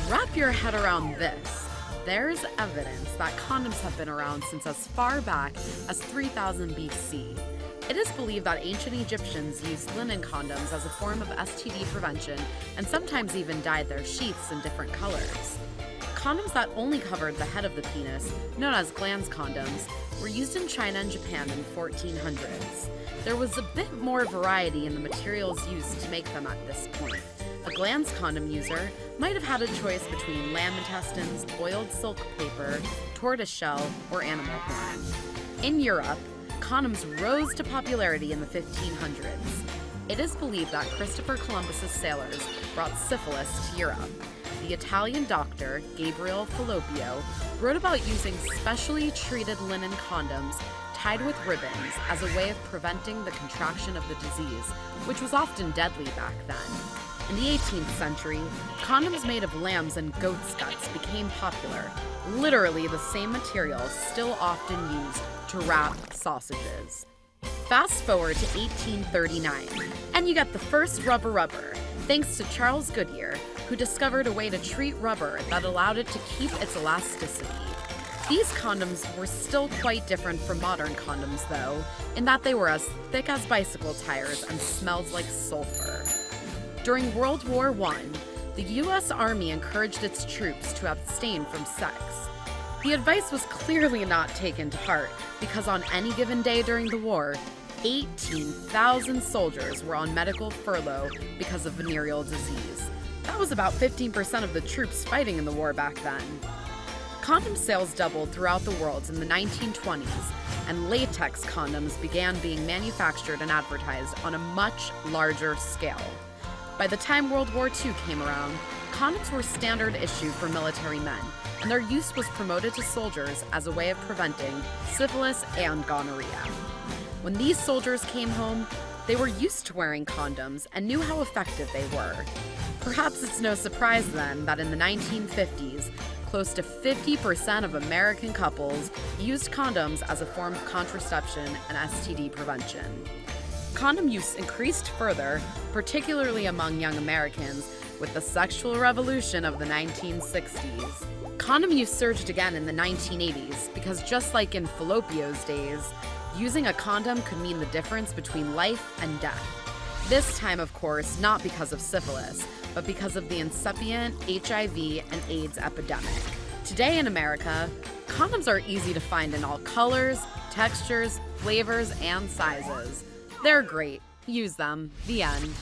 Wrap your head around this. There's evidence that condoms have been around since as far back as 3000 BC. It is believed that ancient Egyptians used linen condoms as a form of STD prevention and sometimes even dyed their sheaths in different colors. Condoms that only covered the head of the penis, known as glans condoms, were used in China and Japan in the 1400s. There was a bit more variety in the materials used to make them at this point. A glans condom user might have had a choice between lamb intestines, oiled silk paper, tortoiseshell, or animal horn. In Europe, condoms rose to popularity in the 1500s. It is believed that Christopher Columbus's sailors brought syphilis to Europe. The Italian doctor, Gabriele Falloppio, wrote about using specially treated linen condoms tied with ribbons as a way of preventing the contraction of the disease, which was often deadly back then. In the 18th century, condoms made of lambs and goats' guts became popular, literally the same material still often used to wrap sausages. Fast forward to 1839, and you get the first rubber, thanks to Charles Goodyear, who discovered a way to treat rubber that allowed it to keep its elasticity. These condoms were still quite different from modern condoms, though, in that they were as thick as bicycle tires and smelled like sulfur. During World War I, the U.S. Army encouraged its troops to abstain from sex. The advice was clearly not taken to heart, because on any given day during the war, 18,000 soldiers were on medical furlough because of venereal disease. That was about 15% of the troops fighting in the war back then. Condom sales doubled throughout the world in the 1920s, and latex condoms began being manufactured and advertised on a much larger scale. By the time World War II came around, condoms were standard issue for military men, and their use was promoted to soldiers as a way of preventing syphilis and gonorrhea. When these soldiers came home, they were used to wearing condoms and knew how effective they were. Perhaps it's no surprise then that in the 1950s, close to 50% of American couples used condoms as a form of contraception and STD prevention. Condom use increased further, particularly among young Americans, with the sexual revolution of the 1960s. Condom use surged again in the 1980s because, just like in Falloppio's days, using a condom could mean the difference between life and death. This time, of course, not because of syphilis, but because of the incipient HIV and AIDS epidemic. Today in America, condoms are easy to find in all colors, textures, flavors, and sizes. They're great. Use them. The end.